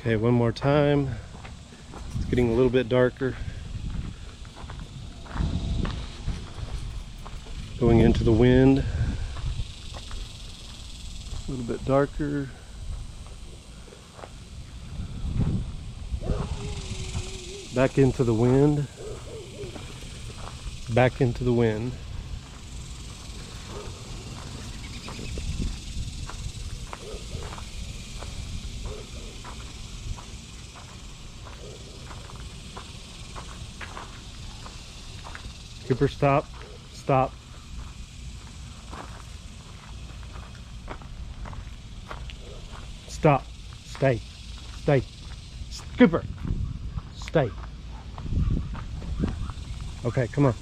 Okay, one more time. It's getting a little bit darker. Going into the wind. A little bit darker. Back into the wind. Back into the wind. Cooper, stop. Stop. Stop. Stay. Stay. Cooper. Stay. Okay, come on.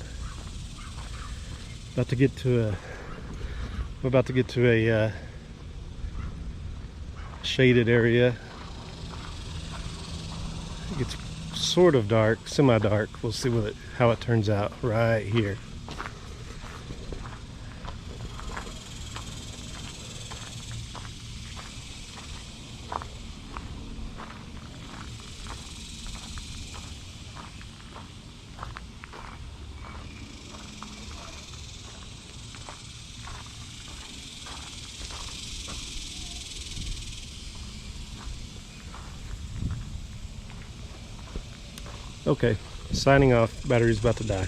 About to get to a. We're about to get to a shaded area. It's sort of dark, semi-dark. We'll see how it turns out right here. Okay, signing off. Battery's about to die.